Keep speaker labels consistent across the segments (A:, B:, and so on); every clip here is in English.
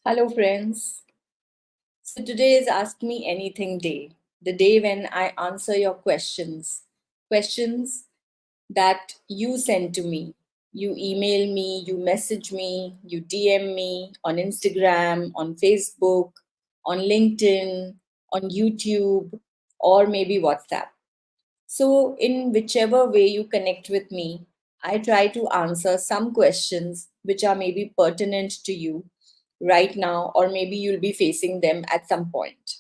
A: Hello, friends. So today is Ask Me Anything Day, the day when I answer your questions that you send to me. You email me, you message me, you DM me on Instagram, on Facebook, on LinkedIn, on YouTube, or maybe WhatsApp. So, in whichever way you connect with me, I try to answer some questions which are maybe pertinent to you right now, or maybe you'll be facing them at some point.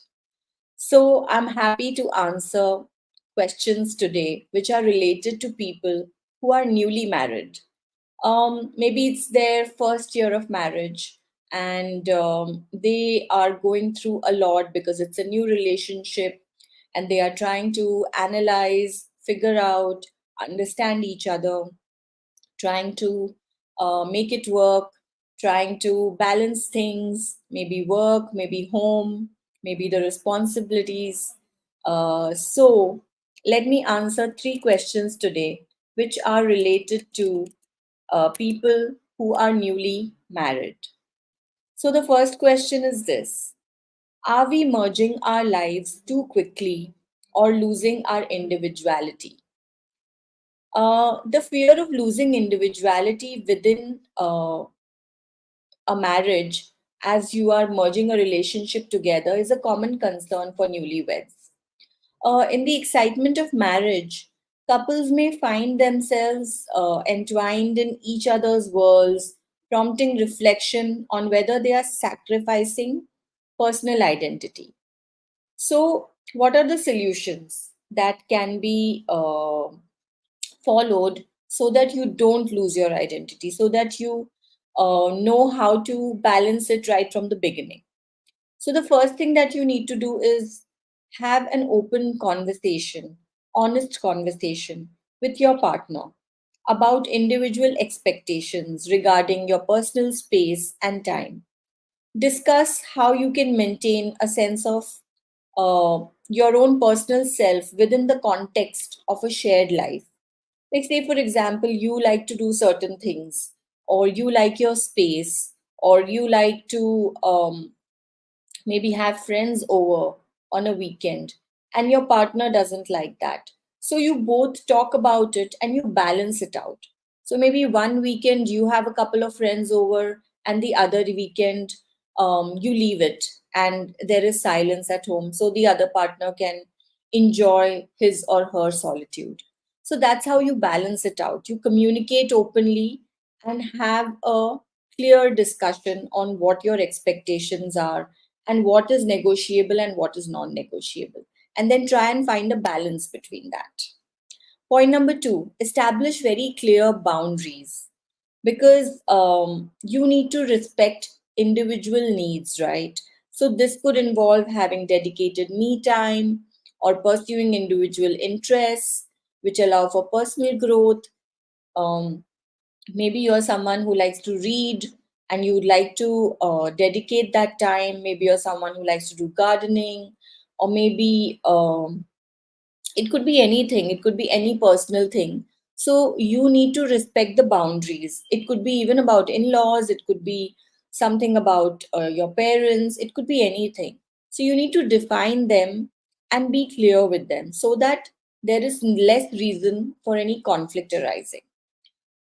A: So, I'm happy to answer questions today which are related to people who are newly married. Maybe it's their first year of marriage and they are going through a lot because it's a new relationship and they are trying to analyze, figure out, understand each other, trying to make it work, trying to balance things, maybe work, maybe home, maybe the responsibilities. So, let me answer three questions today, which are related to people who are newly married. So, the first question is this: are we merging our lives too quickly or losing our individuality? The fear of losing individuality within a marriage as you are merging a relationship together is a common concern for newlyweds. In the excitement of marriage, couples may find themselves entwined in each other's worlds, prompting reflection on whether they are sacrificing personal identity. So, what are the solutions that can be followed so that you don't lose your identity, so that you know how to balance it right from the beginning? So, the first thing that you need to do is have an open conversation, honest conversation with your partner about individual expectations regarding your personal space and time. Discuss how you can maintain a sense of your own personal self within the context of a shared life. Like, say, for example, you like to do certain things, or you like your space, or you like to maybe have friends over on a weekend and your partner doesn't like that. So you both talk about it and you balance it out. So maybe one weekend you have a couple of friends over, and the other weekend you leave it and there is silence at home so the other partner can enjoy his or her solitude. So that's how you balance it out. You communicate openly and have a clear discussion on what your expectations are and what is negotiable and what is non negotiable. And then try and find a balance between that. Point number two: establish very clear boundaries because you need to respect individual needs, right? So, this could involve having dedicated me time or pursuing individual interests which allow for personal growth. Um, Maybe you're someone who likes to read and you would like to dedicate that time. Maybe you're someone who likes to do gardening, or maybe it could be anything, it could be any personal thing. So you need to respect the boundaries. It could be even about in laws, it could be something about your parents, it could be anything. So you need to define them and be clear with them so that there is less reason for any conflict arising.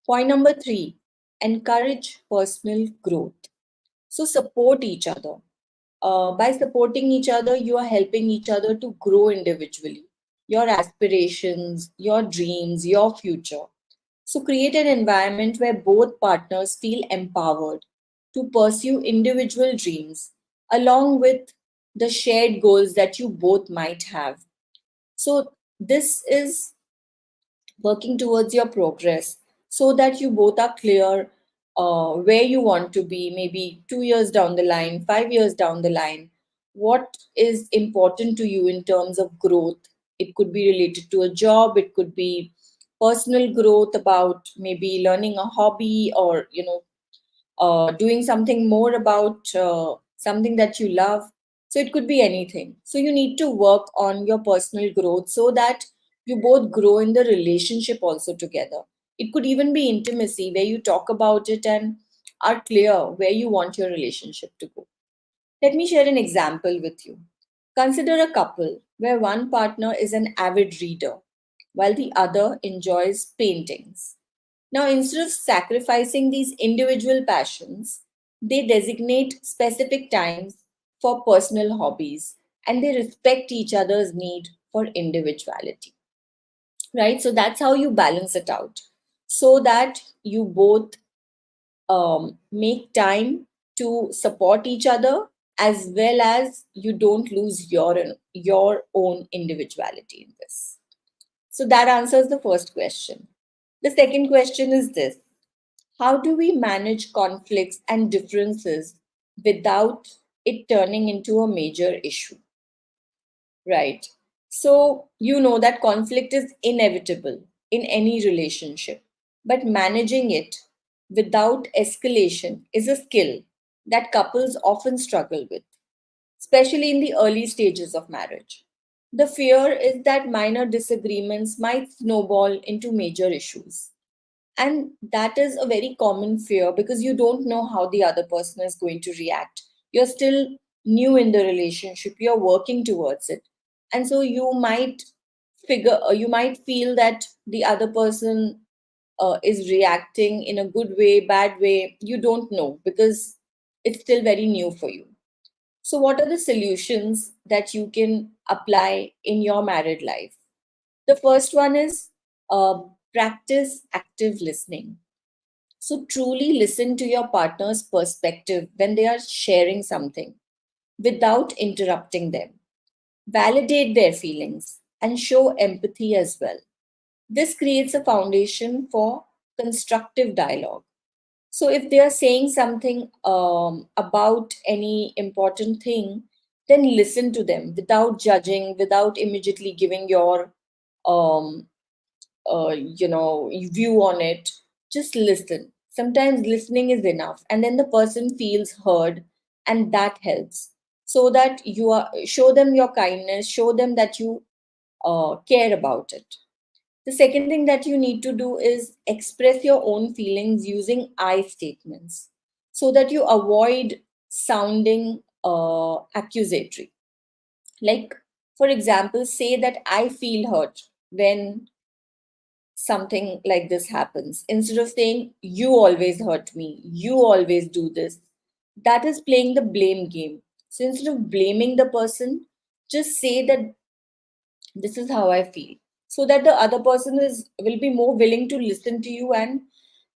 A: Point number three: encourage personal growth. So, support each other. By supporting each other, you are helping each other to grow individually, your aspirations, your dreams, your future. So, create an environment where both partners feel empowered to pursue individual dreams along with the shared goals that you both might have. So, this is working towards your progress so that you both are clear where you want to be, maybe 2 years down the line, 5 years down the line. What is important to you in terms of growth? It could be related to a job, it could be personal growth about maybe learning a hobby, or doing something more about something that you love. So it could be anything. So you need to work on your personal growth so that you both grow in the relationship also together. It could even be intimacy where you talk about it and are clear where you want your relationship to go. Let me share an example with you. Consider a couple where one partner is an avid reader while the other enjoys paintings. Now, instead of sacrificing these individual passions, they designate specific times for personal hobbies and they respect each other's need for individuality, right? So that's how you balance it out so that you both make time to support each other as well as you don't lose your own individuality in this. So that answers the first question. The second question is this: how do we manage conflicts and differences without it turning into a major issue? Right. So, you know that conflict is inevitable in any relationship, but managing it without escalation is a skill that couples often struggle with, especially in the early stages of marriage. The fear is that minor disagreements might snowball into major issues. And that is a very common fear because you don't know how the other person is going to react. You're still new in the relationship, you're working towards it. And so you might feel that the other person is reacting in a good way, bad way. You don't know because it's still very new for you. So, what are the solutions that you can apply in your married life? The first one is uh, practice active listening. So, truly listen to your partner's perspective when they are sharing something without interrupting them. Validate their feelings and show empathy as well. This creates a foundation for constructive dialogue. So, if they are saying something about any important thing, then listen to them without judging, without immediately giving your um, view on it. Just listen. Sometimes listening is enough, and then the person feels heard, and that helps. So that you are show them your kindness, show them that you care about it. The second thing that you need to do is express your own feelings using I statements, so that you avoid sounding accusatory. Like, for example, say that I feel hurt when something like this happens. Instead of saying, you always hurt me, you always do this, that is playing the blame game. So instead of blaming the person, just say that this is how I feel. So that the other person is will be more willing to listen to you and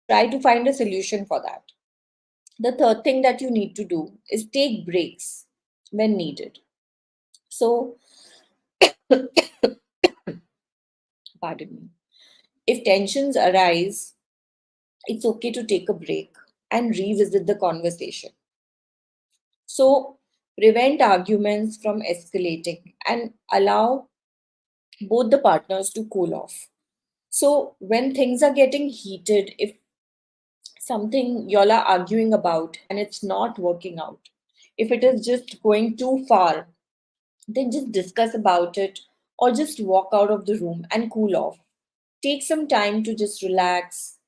A: try to find a solution for that. The third thing that you need to do is take breaks when needed. So, pardon me. If tensions arise, it's okay to take a break and revisit the conversation. So, prevent arguments from escalating and allow both the partners to cool off. So, when things are getting heated, if something y'all are arguing about and it's not working out, if it is just going too far, then just discuss about it or just walk out of the room and cool off. Take some time to just relax,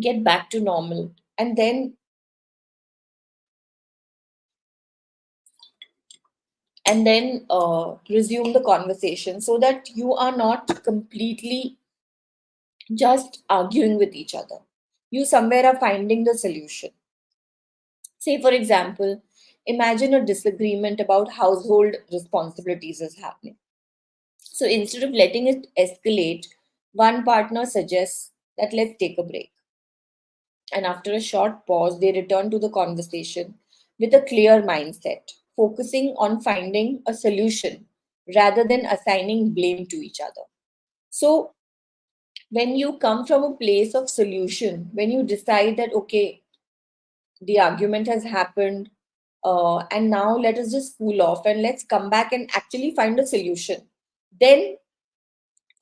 A: get back to normal, and then resume the conversation so that you are not completely just arguing with each other. You somewhere are finding the solution. Say, for example, imagine a disagreement about household responsibilities is happening. So instead of letting it escalate, one partner suggests that let's take a break. And after a short pause, they return to the conversation with a clear mindset, focusing on finding a solution rather than assigning blame to each other. So, when you come from a place of solution, when you decide that, okay, the argument has happened, and now let us just cool off and let's come back and actually find a solution, then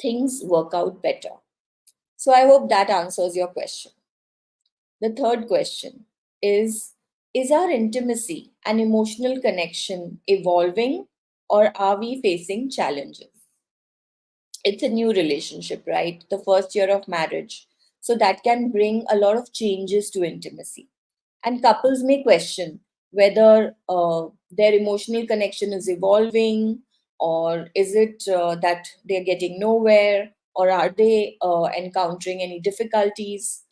A: things work out better. So, I hope that answers your question. The third question is our intimacy and emotional connection evolving or are we facing challenges? It's a new relationship, right? The first year of marriage. So that can bring a lot of changes to intimacy. And couples may question whether their emotional connection is evolving, or is it that they're getting nowhere, or are they encountering any difficulties?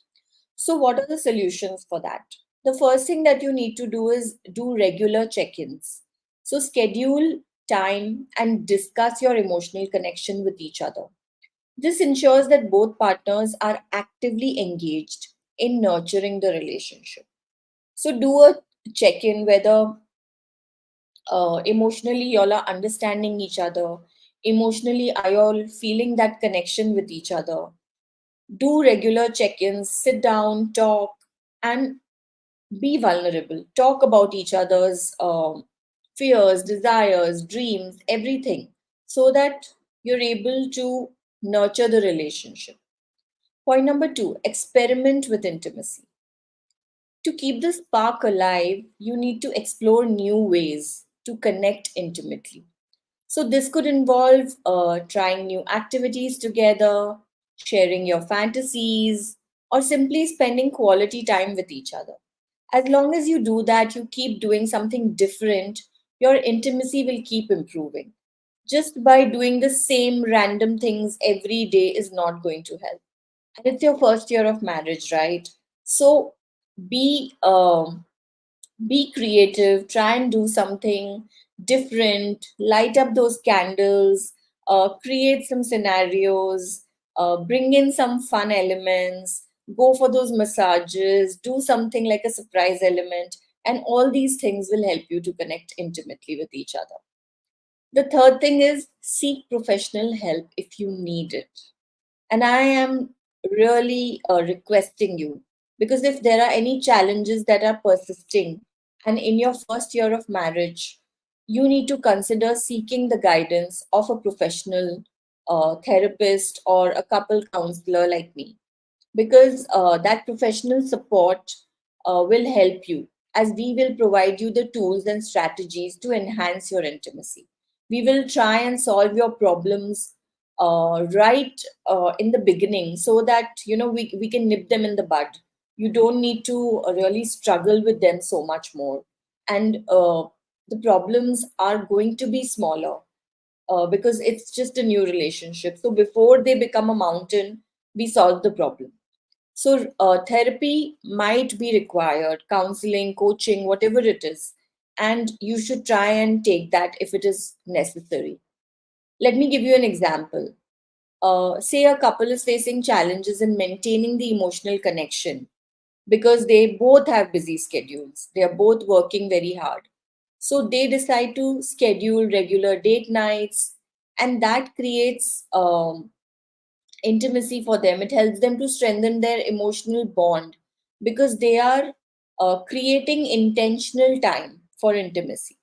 A: So, what are the solutions for that? The first thing that you need to do is do regular check ins. So, schedule time and discuss your emotional connection with each other. This ensures that both partners are actively engaged in nurturing the relationship. So, do a check in whether emotionally y'all are understanding each other, emotionally are y'all feeling that connection with each other. Do regular check ins, sit down, talk, and be vulnerable. Talk about each other's fears, desires, dreams, everything, so that you're able to nurture the relationship. Point number two, experiment with intimacy. To keep the spark alive, you need to explore new ways to connect intimately. So, this could involve trying new activities together, sharing your fantasies, or simply spending quality time with each other. As long as you do that, you keep doing something different, your intimacy will keep improving. Just by doing the same random things every day is not going to help. And it's your first year of marriage, right? So be be creative, try and do something different, light up those candles, create some scenarios, bring in some fun elements, go for those massages, do something like a surprise element, and all these things will help you to connect intimately with each other. The third thing is seek professional help if you need it. And I am really requesting you, because if there are any challenges that are persisting and in your first year of marriage, you need to consider seeking the guidance of a professional therapist or a couple counselor like me, because that professional support will help you, as we will provide you the tools and strategies to enhance your intimacy. We will try and solve your problems right in the beginning, so that we can nip them in the bud. You don't need to really struggle with them so much more, and the problems are going to be smaller because it's just a new relationship. So before they become a mountain, we solve the problem. So, therapy might be required, counseling, coaching, whatever it is, and you should try and take that if it is necessary. Let me give you an example. Say a couple is facing challenges in maintaining the emotional connection because they both have busy schedules, they are both working very hard. So, they decide to schedule regular date nights, and that creates intimacy for them. It helps them to strengthen their emotional bond because they are creating intentional time for intimacy,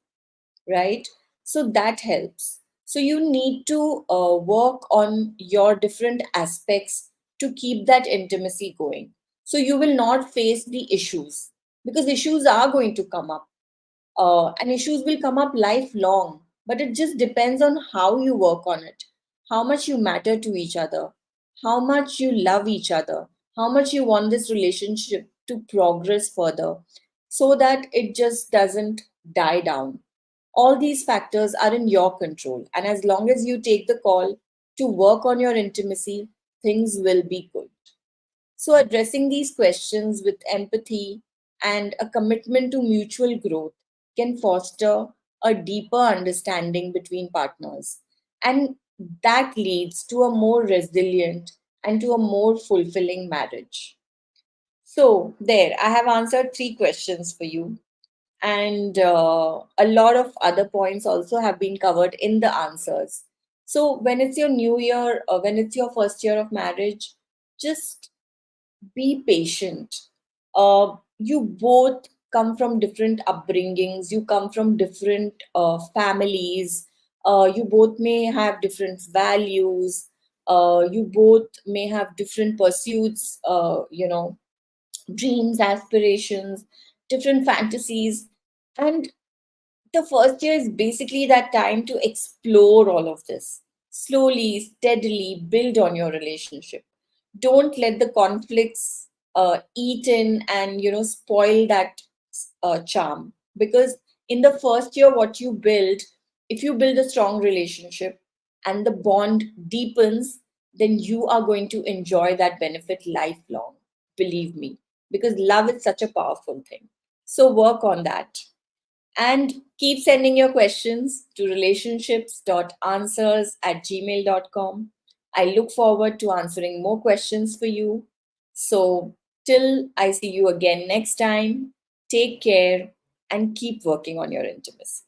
A: right? So that helps. So you need to work on your different aspects to keep that intimacy going. So you will not face the issues, because issues are going to come up, and issues will come up lifelong, but it just depends on how you work on it, how much you matter to each other, how much you love each other, how much you want this relationship to progress further, so that it just doesn't die down. All these factors are in your control, and as long as you take the call to work on your intimacy, things will be good. So, addressing these questions with empathy and a commitment to mutual growth can foster a deeper understanding between partners. And that leads to a more resilient and to a more fulfilling marriage. So, there, I have answered three questions for you. And a lot of other points also have been covered in the answers. So, when it's your new year, or when it's your first year of marriage, just be patient. You both come from different upbringings, you come from different families, you both may have different values, you both may have different pursuits, dreams, aspirations, different fantasies. And the first year is basically that time to explore all of this. Slowly, steadily build on your relationship. Don't let the conflicts eat in and spoil that charm, because In the first year, what you build, if you build a strong relationship and the bond deepens, then you are going to enjoy that benefit lifelong. Believe me, because love is such a powerful thing. So work on that. And keep sending your questions to relationships.answers@gmail.com. I look forward to answering more questions for you. So, till I see you again next time, take care and keep working on your intimacy.